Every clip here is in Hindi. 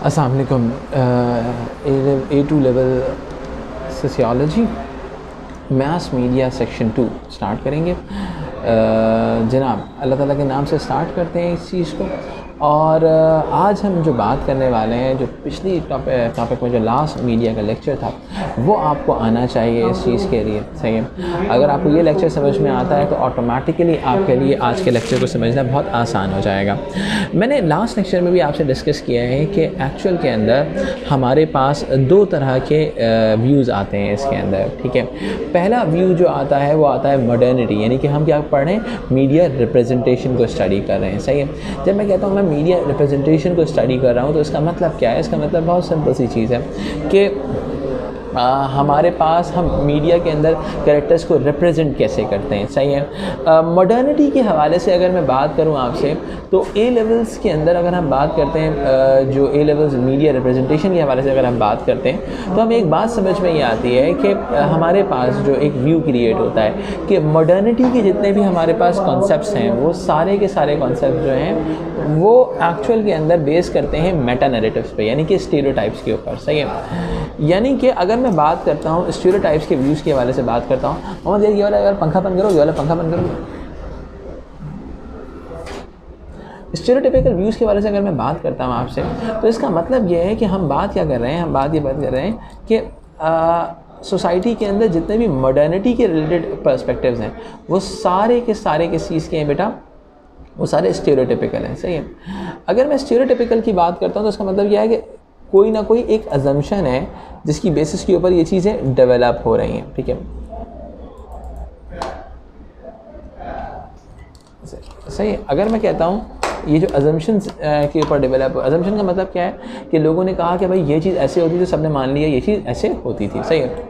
अस्सलाम वालेकुम। A2 level sociology mass media section 2 start करेंगे। जनाब अल्लाह ताला के नाम से स्टार्ट करते हैं इस चीज़ को। और आज हम जो बात करने वाले हैं, जो पिछली टॉपिक में जो लास्ट मीडिया का लेक्चर था, वो आपको आना चाहिए इस चीज़ के लिए। सही है, अगर आपको ये लेक्चर समझ में आता है तो ऑटोमेटिकली आपके लिए आज के लेक्चर को समझना बहुत आसान हो जाएगा। मैंने लास्ट लेक्चर में भी आपसे डिस्कस किया है कि एक्चुअल के अंदर हमारे पास दो तरह के व्यूज़ आते हैं इसके अंदर। ठीक है, पहला व्यू जो आता है वो आता है मॉडर्निटी, यानी कि हम क्या पढ़ रहे हैं, मीडिया रिप्रेजेंटेशन को स्टडी कर रहे हैं। सही है, जब मैं कहता हूँ मैं मीडिया रिप्रेजेंटेशन को स्टडी कर रहा हूँ तो इसका मतलब क्या है? इसका मतलब बहुत सिंपल सी चीज़ है कि हमारे पास हम मीडिया के अंदर कैरेक्टर्स को रिप्रेजेंट कैसे करते हैं। सही है, मॉडर्निटी के हवाले से अगर मैं बात करूं आपसे तो ए लेवल्स के अंदर अगर हम बात करते हैं, जो ए लेवल्स मीडिया रिप्रेजेंटेशन के हवाले से अगर हम बात करते हैं तो हमें एक बात समझ में ये आती है कि हमारे पास जो एक व्यू क्रिएट होता है कि मॉडर्निटी के जितने भी हमारे पास कॉन्सेप्ट्स हैं वो सारे के सारे कॉन्सेप्ट जो हैं वो एक्चुअल के अंदर बेस करते हैं मेटा नैरेटिव्स पे, यानी कि स्टीरियोटाइप्स के ऊपर। सही है, यानी कि अगर मैं बात करता हूँ स्टीरियोटाइप्स के व्यूज़ के हवाले से बात करता हूँ, मोहम्मद ये वाला अगर पंखा बंद करो, ये वाला पंखा बंद करो। स्टीरियोटाइपिकल व्यूज़ के हवाले से अगर मैं बात करता हूँ आपसे तो इसका मतलब ये है कि हम बात क्या कर रहे हैं, हम बात कर रहे हैं कि सोसाइटी के अंदर जितने भी मॉडर्निटी के रिलेटेड पर्सपेक्टिव्स हैं वो सारे के किस चीज़ के हैं बेटा, वो सारे स्टीरियोटाइपिकल हैं। सही है, अगर मैं स्टीरियोटाइपिकल की बात करता हूँ तो इसका मतलब यह है कि कोई ना कोई एक अजम्पशन है जिसकी बेसिस के ऊपर ये चीज़ें डेवलप हो रही हैं। ठीक है, सही है, अगर मैं कहता हूँ ये जो अजम्पशंस के ऊपर डेवलप, अजम्पशन का मतलब क्या है कि लोगों ने कहा कि भाई ये चीज़ ऐसे होती थी, सबने मान लिया ये चीज़ ऐसे होती थी। सही है,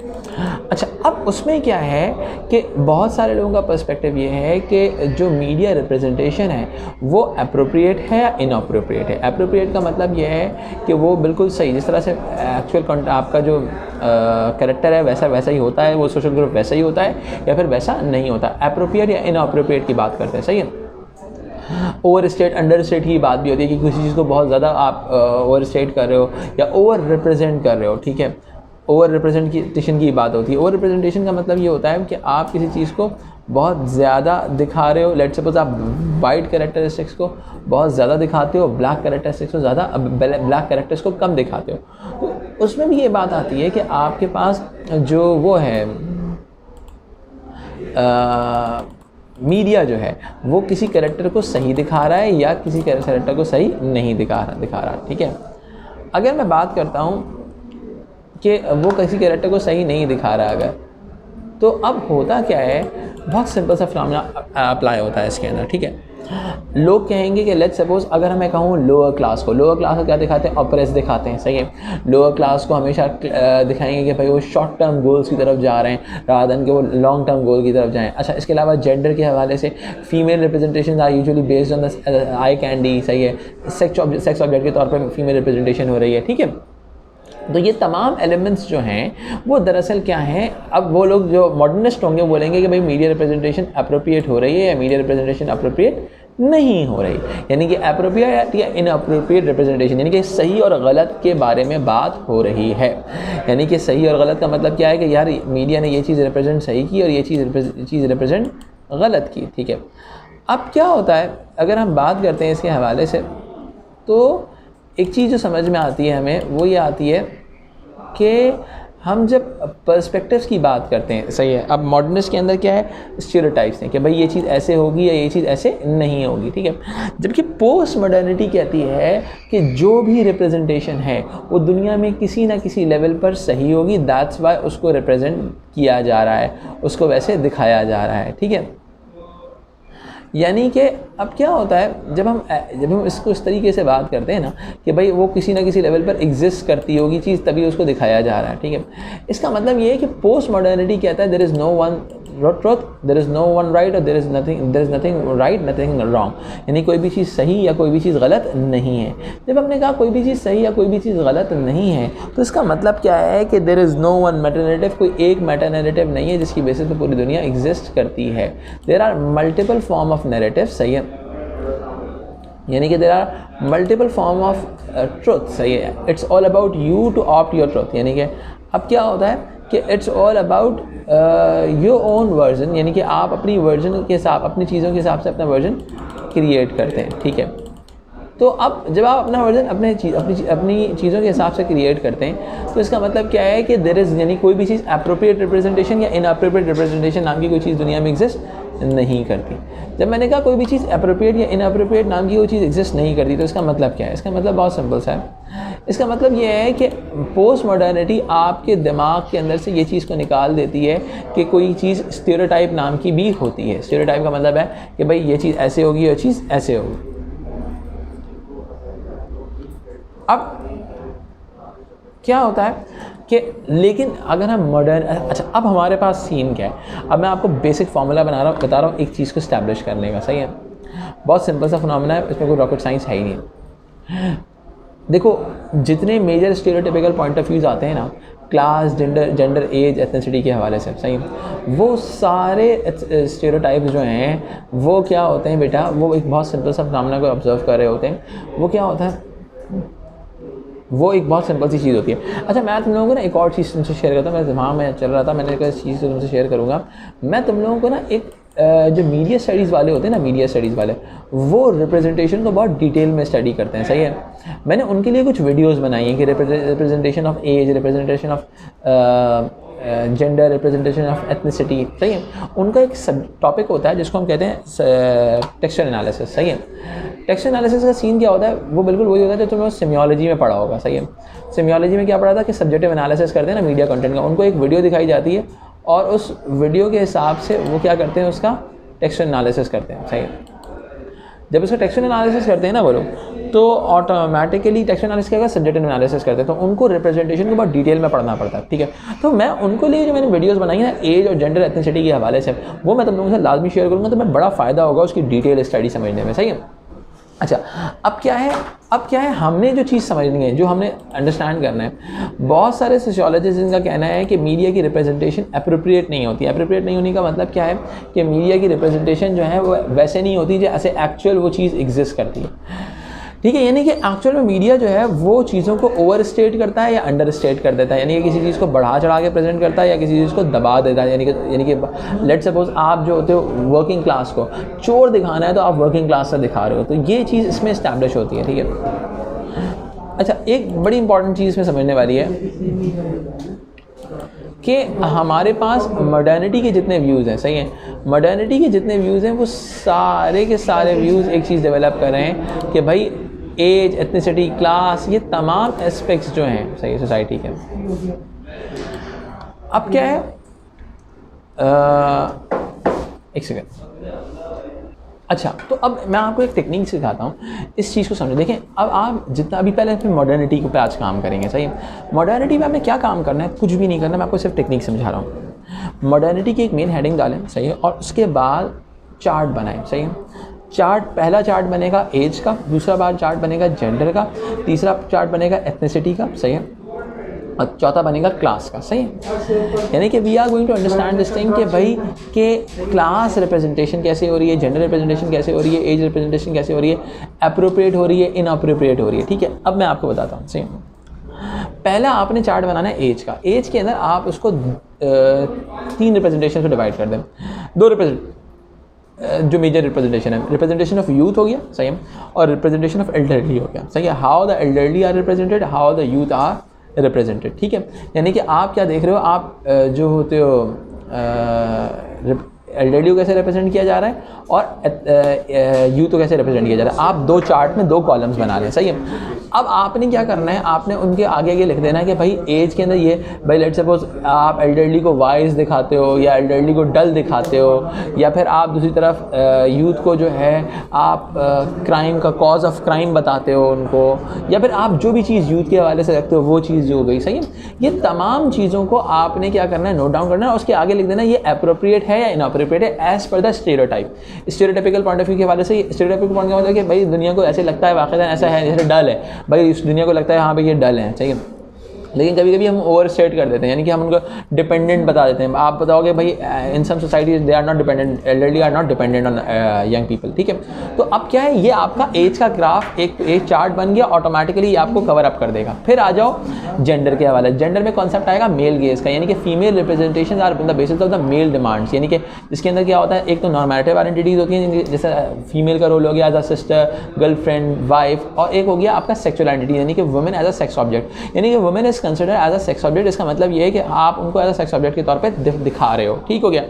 अच्छा अब उसमें क्या है कि बहुत सारे लोगों का पर्सपेक्टिव ये है कि जो मीडिया रिप्रेजेंटेशन है वो अप्रोप्रिएट है या इनअप्रोप्रिएट है। अप्रोप्रिएट का मतलब ये है कि वो बिल्कुल सही, जिस तरह से एक्चुअल आपका जो कैरेक्टर है वैसा ही होता है, वो सोशल ग्रुप वैसा ही होता है या फिर वैसा नहीं होता। अप्रोप्रिएट या इनअप्रोप्रिएट की बात करते हैं। सही है, ओवर स्टेट अंडर स्टेट की बात भी होती है कि किसी चीज़ को बहुत ज़्यादा आप ओवर स्टेट कर रहे हो या ओवर रिप्रेजेंट कर रहे हो। ठीक है, ओवर रिप्रेजेंटेशन की बात होती है। ओवर रिप्रेजेंटेशन का मतलब ये होता है कि आप किसी चीज़ को बहुत ज़्यादा दिखा रहे हो। लेट्स सपोज आप वाइट कैरेक्टरिस्टिक्स को बहुत ज़्यादा दिखाते हो, ब्लैक कैरेक्टरिस्टिक्स को ज़्यादा, ब्लैक कैरेक्टर्स को कम दिखाते हो। तो उसमें भी ये बात आती है कि आपके पास जो वो है मीडिया जो है वो किसी कैरेक्टर को सही दिखा रहा है या किसी कैरेक्टर को सही नहीं दिखा रहा। ठीक है, अगर मैं बात करता हूँ कि वो किसी कैरेक्टर को सही नहीं दिखा रहा अगर, तो अब होता क्या है, बहुत सिंपल सा फिनोमेना अप्लाई होता है इसके अंदर। ठीक है, लोग कहेंगे कि लेट्स सपोज अगर मैं कहूँ लोअर क्लास को क्या दिखाते हैं, ऑप्रेस दिखाते हैं। सही है, लोअर क्लास को हमेशा दिखाएंगे कि भाई वो शॉर्ट टर्म गोल्स की तरफ जा रहे हैं रादर देन कि वो लॉन्ग टर्म गोल की तरफ जाएं। अच्छा, इसके अलावा जेंडर के हवाले से female representation are usually based on the eye candy. सही है, सेक्स ऑब्जेक्ट के तौर पर फीमेल रिप्रेजेंटेशन हो रही है। ठीक है, तो ये तमाम एलिमेंट्स जो हैं वो दरअसल क्या हैं, अब वो लोग जो मॉडर्निस्ट होंगे बोलेंगे कि भाई मीडिया रिप्रेजेंटेशन अप्रोप्रिएट हो रही है या मीडिया रिप्रेजेंटेशन अप्रोप्रिएट नहीं हो रही, यानी कि अप्रोप्रिएट या इनअप्रोप्रिएट रिप्रेजेंटेशन, यानी कि सही और गलत के बारे में बात हो रही है। यानी कि सही और गलत का मतलब क्या है कि यार मीडिया ने ये चीज़ रिप्रेजेंट सही की और ये चीज़ रिप्रेजेंट गलत की। ठीक है, अब क्या होता है अगर हम बात करते हैं इसके हवाले से, तो एक चीज़ जो समझ में आती है हमें वो ये आती है कि हम जब पर्सपेक्टिव्स की बात करते हैं। सही है, अब मॉडर्निस्ट के अंदर क्या है, स्टीरियोटाइप्स हैं कि भाई ये चीज़ ऐसे होगी या ये चीज़ ऐसे नहीं होगी। ठीक है, जबकि पोस्ट मॉडर्निटी कहती है कि जो भी रिप्रेजेंटेशन है वो दुनिया में किसी ना किसी लेवल पर सही होगी, दैट्स वाई उसको रिप्रेजेंट किया जा रहा है, उसको वैसे दिखाया जा रहा है। ठीक है, यानी कि अब क्या होता है जब हम इसको इस तरीके से बात करते हैं ना कि भाई वो किसी ना किसी लेवल पर एग्जिस्ट करती होगी चीज़ तभी उसको दिखाया जा रहा है। ठीक है, इसका मतलब ये है कि पोस्ट मॉडर्निटी कहता है there is no one truth, there is no one right और there is nothing right, nothing wrong, यानी कोई भी चीज़ सही या कोई भी चीज़ गलत नहीं है। जब हमने कहा कोई भी चीज़ सही या कोई भी चीज़ गलत नहीं है तो इसका मतलब क्या है कि there is no one meta narrative, कोई एक मेटा नैरेटिव नहीं है जिसकी बेसिस पे पूरी दुनिया एग्जिस्ट करती है। There are multiple form of narrative. सही है, यानी कि there are multiple form of truth, सही है। It's all about you to opt your truth, यानी कि अब क्या होता है कि it's all about your own version, यानी कि आप अपनी वर्जन के हिसाब, अपनी चीज़ों के हिसाब से अपना वर्जन क्रिएट करते हैं, ठीक है। तो अब जब आप अपना वर्जन अपनी चीज़ों के हिसाब से क्रिएट करते हैं तो इसका मतलब क्या है कि देयर इज़, यानी कोई भी चीज़ एप्रोप्रिएट रिप्रेजेंटेशन या इनअप्रोप्रिएट रिप्रेजेंटेशन नाम की कोई चीज़ दुनिया में एग्जिस्ट नहीं करती। जब मैंने कहा कोई भी चीज़ एप्रोप्रिएट या इनअप्रोप्रिएट नाम की कोई चीज़ एग्जिस्ट नहीं करती, तो इसका मतलब क्या है? इसका मतलब बहुत सिंपल सा है। इसका मतलब ये है कि पोस्ट मॉडर्निटी आपके दिमाग के अंदर से ये चीज़ को निकाल देती है कि कोई चीज़ स्टीरियोटाइप नाम की भी होती है। स्टीरियोटाइप का मतलब है कि भाई ये चीज़ ऐसे होगी, ये चीज़ ऐसे होगी। अब क्या होता है कि लेकिन अगर हम मॉडर्न, अच्छा अब हमारे पास सीन क्या है? अब मैं आपको बेसिक फार्मूला बता रहा हूँ एक चीज़ को स्टैब्लिश करने का, सही है। बहुत सिंपल सा फिनोमेना है, इसमें कोई रॉकेट साइंस है ही नहीं। देखो जितने major stereotypical point of views आते हैं ना, क्लास, जेंडर, एज, एथनिसिटी के हवाले से, सही है, वो सारे स्टीरियोटाइप्स जो हैं वो क्या होते हैं बेटा, वो एक बहुत सिंपल सा फिनोमेना को ऑब्जर्व कर रहे होते हैं। वो क्या होता है? वो एक बहुत सिंपल सी चीज़ होती है। अच्छा मैं तुम लोगों को ना एक और चीज़ तुमसे शेयर करता हूँ, मेरे दिमाग में चल रहा था, मैंने एक चीज़ तुमसे शेयर करूँगा। मैं तुम लोगों को ना एक जो मीडिया स्टडीज़ वाले होते हैं ना, मीडिया स्टडीज़ वाले, वो रिप्रेजेंटेशन को बहुत डिटेल में स्टडी करते हैं, सही है। मैंने उनके लिए कुछ वीडियोस बनाई हैं कि representation of age, representation of gender, representation of ethnicity, सही है। उनका एक सब टॉपिक होता है जिसको हम कहते हैं टेक्सचर एनालिसिस, सही है। टेक्सचर एनालिसिस का सीन क्या होता है? वो बिल्कुल वही होता है जो तुमने सेमियोलॉजी में पढ़ा होगा, सही है। सेमियोलॉजी में क्या पढ़ा था कि सब्जेक्टिव एनालिसिस करते हैं ना मीडिया कंटेंट का, उनको एक वीडियो दिखाई जाती है और उस वीडियो के हिसाब से वो क्या करते हैं, उसका टेक्सचर एनालिसिस करते हैं, सही है। जब उसका टेक्सचर एनालिसिस करते हैं ना वो लोग, तो ऑटोमेटिकली टेक्सचर एनालिसिस क्या होगा, सब्जेक्टिव एनालिसिस करते हैं, तो उनको रिप्रेजेंटेशन को बहुत डिटेल में पढ़ना पड़ता है, ठीक है। तो मैं उनको लिए जो मैंने वीडियोस बनाई है ना एज और जेंडर एथनिसिटी के हवाले से, वो मैं तुम लोगों से लाजमी शेयर करूँगा, तो मैं बड़ा फ़ायदा होगा उसकी डिटेल स्टडी समझने में, सही है। अच्छा अब क्या है हमने जो चीज़ समझनी है, जो हमने अंडरस्टैंड करना है, बहुत सारे सोशियोलॉजिस्ट इनका कहना है कि मीडिया की रिप्रेजेंटेशन एप्रोप्रिएट नहीं होती। एप्रोप्रिएट नहीं होने का मतलब क्या है कि मीडिया की रिप्रेजेंटेशन जो है वो वैसे नहीं होती जैसे एक्चुअल वो चीज़ एग्जिस्ट करती है, ठीक है। यानी कि एक्चुअल में मीडिया जो है वो चीज़ों को ओवर स्टेट करता है या अंडर स्टेट कर देता है, यानी कि किसी चीज़ को बढ़ा चढ़ा के प्रेजेंट करता है या किसी चीज़ को दबा देता है। यानी कि लेट सपोज आप जो होते हो वर्किंग क्लास को चोर दिखाना है तो आप वर्किंग क्लास से दिखा रहे हो, तो ये चीज़ इसमें इस्टेब्लिश होती है, ठीक है। अच्छा एक बड़ी इंपॉर्टेंट चीज़ में समझने वाली है कि हमारे पास मॉडर्निटी के जितने व्यूज़ हैं, सही है, मॉडर्निटी के जितने व्यूज़ हैं वो सारे के सारे व्यूज़ एक चीज़ डेवलप कर रहे हैं कि भाई एज, एथनिसिटी, क्लास, ये तमाम एस्पेक्ट्स जो हैं, सही है, सोसाइटी के। अब क्या है, एक सेकेंड। अच्छा तो अब मैं आपको एक टेक्निक सिखाता हूँ इस चीज़ को समझो। देखें अब आप जितना अभी पहले फिर मॉडर्निटी पे आज काम करेंगे, सही है। मॉडर्निटी में आपने क्या काम करना है, कुछ भी नहीं करना, मैं आपको सिर्फ टेक्निक समझा रहा हूँ। मॉडर्निटी की एक मेन हेडिंग डालें, सही है, और उसके बाद चार्ट बनाएं, सही है। चार्ट, पहला चार्ट बनेगा एज का, दूसरा बार चार्ट बनेगा जेंडर का, तीसरा चार्ट बनेगा एथनिसिटी का, सही है, और चौथा बनेगा क्लास का, सही है। यानी कि we are going to understand this thing कि भाई के क्लास रिप्रेजेंटेशन कैसे हो रही है, जेंडर रिप्रेजेंटेशन कैसे हो रही है, एज रिप्रेजेंटेशन कैसे हो रही है, अप्रोप्रिएट हो रही है, इनअप्रोप्रिएट हो रही है, ठीक है। अब मैं आपको बताता हूँ, सही। पहला आपने चार्ट बनाना है एज का। एज के अंदर आप उसको 3 रिप्रेजेंटेशन को डिवाइड कर दें। 2 जो मेजर रिप्रेजेंटेशन है, रिप्रेजेंटेशन ऑफ यूथ हो गया, सही है, और रिप्रेजेंटेशन ऑफ एल्डरली हो गया, सही है। How the elderly are represented, how the youth are represented, ठीक है। यानी कि आप क्या देख रहे हो, आप जो होते हो एल्डरली को कैसे रिप्रेजेंट किया जा रहा है और यूथ को कैसे रिप्रेजेंट किया जा रहा है। आप 2 चार्ट में 2 कॉलम्स बना रहे हैं, सही है। अब आपने क्या करना है, आपने उनके आगे आगे लिख देना है कि भाई एज के अंदर ये, भाई लेट सपोज आप एल्डरली को वाइज दिखाते हो या एल्डरली को डल दिखाते हो, या फिर आप दूसरी तरफ यूथ को जो है आप क्राइम का कॉज ऑफ क्राइम बताते हो उनको, या फिर आप जो भी चीज़ यूथ के हवाले से रखते हो वो चीज़ जो हो गई, सही है। ये तमाम चीज़ों को आपने क्या करना है, नोट डाउन करना है, उसके आगे लिख देना है ये अप्रोप्रिएट है या इनअप्रोप्रिएट है as per the stereotype. Stereotypical point of view के हवाले से, स्टीरियोटाइपिकल पॉइंट का मतलब कि भाई दुनिया को ऐसे लगता है, वाक़ई ऐसा है, जैसे डल है, भाई इस दुनिया को लगता है हाँ भाई ये डल है, सही है। लेकिन कभी कभी हम ओवर स्टेट कर देते हैं, यानी कि हम उनको डिपेंडेंट बता देते हैं। आप बताओगे भाई in some societies they are not dependent, elderly are not dependent on young people, ठीक है। तो अब क्या है, ये आपका एज का ग्राफ एक चार्ट बन गया, ऑटोमेटिकली आपको कवर अप कर देगा। फिर आ जाओ जेंडर के हवाले। जेंडर में कॉन्सेप्ट आएगा मेल गेज का, यानी कि female representation are on the basis of the male demands, यानी कि इसके अंदर क्या होता है, एक तो नॉर्मेटिव आइडेंटिटीज होती हैं जैसे फीमेल का रोल हो गया as a sister, girlfriend, wife, और एक हो गया आपका सेक्सुअल आइडेंटिटी, यानी कि women as a sex object, यानी कि women is consider as a sex object. इसका मतलब ये है कि आप उनको एज अ सेक्स ऑब्जेक्ट के तौर पे दिखा रहे हो, ठीक हो गया।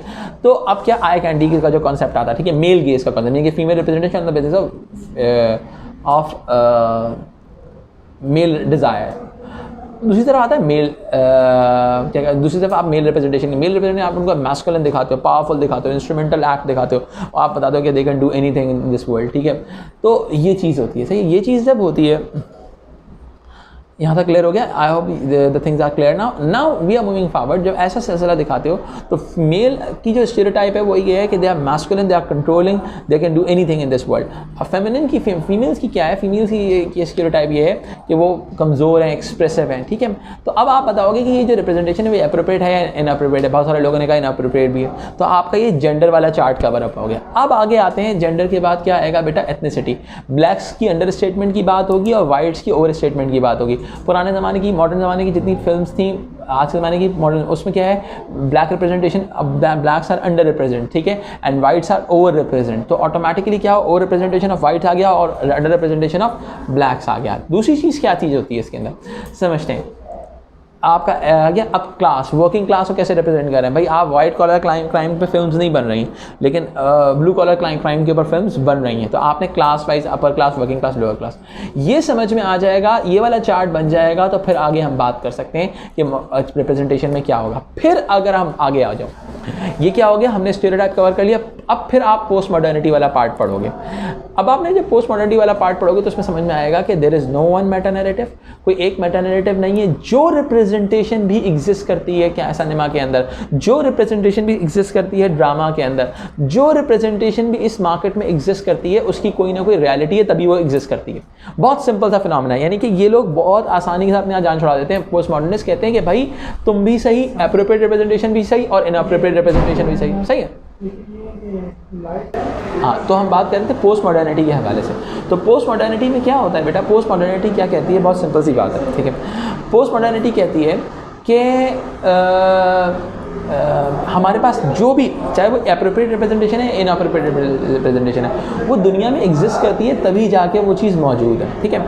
तो अब क्या आई कैंडी का जो कॉन्सेप्ट आता है, ठीक है, मेल गेज का कॉन्सेप्ट, यानी कि female representation on the basis of male desire. दूसरी तरफ आता है मेल क्या, दूसरी तरफ आप मेल रिप्रेजेंटेशन आप उनको मैस्कुलिन दिखाते हो, पावरफुल दिखाते हो, इंस्ट्रूमेंटल एक्ट दिखाते हो, और आप बताते हो कि दे can do anything in this world, ठीक है। तो ये चीज़ होती है, सही। ये चीज़ जब होती है, यहाँ तक क्लियर हो गया। I hope the things are clear now we are moving forward. जब ऐसा सिलसिला दिखाते हो तो मेल की जो स्टीरियोटाइप है वो ये है कि they are masculine, they are controlling, they can do anything in this world. और फेमिनिन की, फीमेल्स की क्या है, फीमेल्स की स्टीरियोटाइप ये है कि वो कमज़ोर हैं, एक्सप्रेसिव हैं, ठीक है। तो अब आप बताओगे कि ये जो रिप्रेजेंटेशन है वो एप्रोप्रिएट है या इनअप्रोप्रिएट है। बहुत सारे लोगों ने कहा इनअप्रोप्रिएट भी है। तो आपका ये जेंडर वाला चार्ट कवर अप हो गया। अब आगे आते हैं, जेंडर के बाद क्या आएगा बेटा, एथनिसिटी। ब्लैक्स की अंडर स्टेटमेंट की बात होगी और वाइट्स की ओवर स्टेटमेंट की बात होगी। पुराने ज़माने की, मॉडर्न ज़माने की जितनी फिल्म्स थी, आज के ज़माने की मॉडर्न, उसमें क्या है, black representation, blacks are under represent, ठीक है, and whites are over represent. तो ऑटोमेटिकली क्या हो, ओवर रिप्रेजेंटेशन ऑफ वाइट्स आ गया और अंडर रिप्रेजेंटेशन ऑफ ब्लैक्स आ गया। दूसरी चीज़ क्या चीज़ होती है इसके अंदर, समझते हैं। आपका आ गया अब क्लास, वर्किंग क्लास को कैसे रिप्रेजेंट कर रहे हैं भाई। आप वाइट कॉलर क्राइम पे फिल्म्स नहीं बन रही, लेकिन ब्लू कॉलर क्राइम के ऊपर फिल्म्स बन रही हैं। तो आपने class wise upper class, working class, lower class, ये समझ में आ जाएगा, ये वाला चार्ट बन जाएगा। तो फिर आगे हम बात कर सकते हैं कि रिप्रेजेंटेशन में क्या होगा। फिर अगर हम आगे आ जाओ, ये क्या हो गया, हमने स्टीरियोटाइप कवर कर लिया। अब फिर आप पोस्ट मॉडर्निटी वाला पार्ट पढ़ोगे। अब आपने जब पोस्ट मॉडर्निटी वाला पार्ट पढ़ोगे तो उसमें समझ में आएगा कि there is no one meta narrative, कोई एक मेटा नैरेटिव नहीं है। जो रिप्रेजेंटेशन भी एग्जिस्ट करती है क्या सिनेमा के अंदर, जो रिप्रेजेंटेशन भी एग्जिस्ट करती है ड्रामा के अंदर, जो रिप्रेजेंटेशन भी इस मार्केट में एग्जिस्ट करती है, उसकी कोई ना कोई रियलिटी है, तभी वो एग्जिस्ट करती है। बहुत सिंपल सा फिनोमेना है, यानी कि ये लोग बहुत आसानी के साथ अपने यहाँ जान छुड़ा देते हैं। पोस्ट मॉडर्निस्ट कहते हैं कि भाई तुम भी सही, एप्रोप्रिएट रिप्रेजेंटेशन भी सही और इनअप्रोप्रिएट रिप्रेजेंटेशन भी सही, सही है। हाँ, तो हम बात करते हैं पोस्ट मॉडर्निटी के हवाले से। तो पोस्ट मॉडर्निटी में क्या होता है बेटा, पोस्ट मॉडर्निटी क्या कहती है, बहुत सिंपल सी बात है, ठीक है। पोस्ट मॉडर्निटी कहती है कि हमारे पास जो भी, चाहे वो एप्रोप्रिएट रिप्रेजेंटेशन है, इनअप्रोप्रिएट रिप्रेजेंटेशन है, वो दुनिया में एग्जिस्ट करती है, तभी जाके वो चीज़ मौजूद है, ठीक है।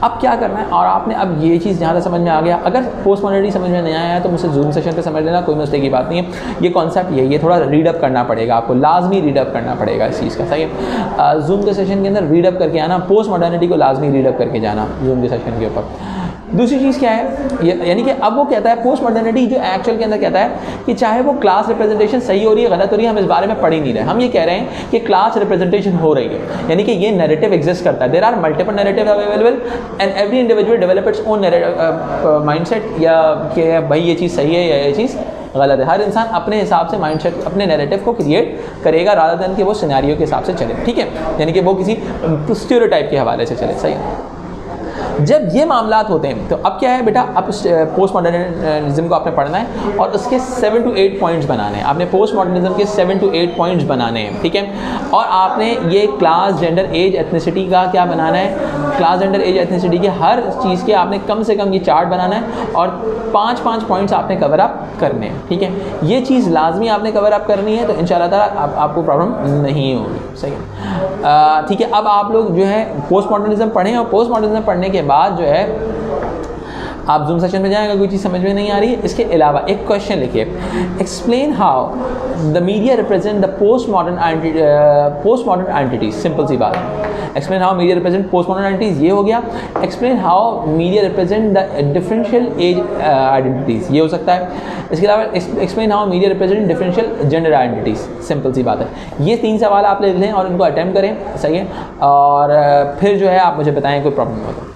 अब क्या करना है, और आपने अब ये चीज़ जहाँ तक समझ में आ गया, अगर पोस्ट मॉडर्निटी समझ में नहीं आया है तो मुझसे जूम सेशन पे समझ लेना, कोई मसले की बात नहीं है। ये कॉन्सेप्ट ये थोड़ा रीडअप करना पड़ेगा आपको, लाजमी रीडअप करना पड़ेगा इस चीज़ का, सही है। जूम के सेशन के अंदर रीडअप करके आना, पोस्ट मॉडर्निटी को लाजमी रीडअप करके जाना जूम के सेशन के ऊपर। दूसरी चीज़ क्या है, यानी कि अब वो कहता है पोस्ट मॉडर्निटी जो एक्चुअल के अंदर कहता है कि चाहे वो क्लास रिप्रेजेंटेशन सही हो रही है, गलत हो रही है, हम इस बारे में पढ़ ही नहीं रहे। हम ये कह रहे हैं कि क्लास रिप्रेजेंटेशन हो रही है, यानी कि ये नैरेटिव एग्जिस्ट करता है। There are multiple narrative available and every individual develop its own mindset, या कि भाई ये चीज़ सही है या ये चीज़ गलत है। हर इंसान अपने हिसाब से माइंडसेट, अपने नैरेटिव को क्रिएट करेगा, रादर देन कि वो सिनेरियो के हिसाब से चले, ठीक है, यानी कि वो किसी स्टीरियोटाइप के हवाले से चले, सही है। जब ये मामलात होते हैं तो अब क्या है बेटा, अब पोस्ट मॉडर्निज्म को आपने पढ़ना है और उसके 7 to 8 पॉइंट्स बनाने हैं। आपने पोस्ट मॉडर्निज्म के 7 to 8 पॉइंट्स बनाने हैं, ठीक है। और आपने ये क्लास, जेंडर, एज, एथनिसिटी का क्या बनाना है, क्लास, जेंडर, एज, एथनिसिटी के हर चीज़ के आपने कम से कम ये चार्ट बनाना है और 5-5 पॉइंट्स आपने कवर अप करने हैं, ठीक है। ये चीज़ लाजमी आपने कवर अप करनी है, तो इंशाल्लाह ताला आपको प्रॉब्लम नहीं होगी, सही है, ठीक है। अब आप लोग जो है पोस्ट मॉडर्निज्म पढ़ें और पोस्ट मॉडर्निज्म पढ़ने के बाद जो है आप जूम सेशन में जाएंगे, कोई चीज़ समझ में नहीं आ रही है, इसके अलावा एक क्वेश्चन लिखिए, explain how the media represent the post modern identities. Simple सी बात है, explain how media represent post modern identities, ये हो गया। Explain how media represent the differential age identities, ये हो सकता है। इसके अलावा explain how media represent differential gender identities, simple सी बात है। ये 3 सवाल आप ले लें और इनको अटेम्प्ट करें, सही है, और फिर जो है आप मुझे बताएं कोई प्रॉब्लम हो तो।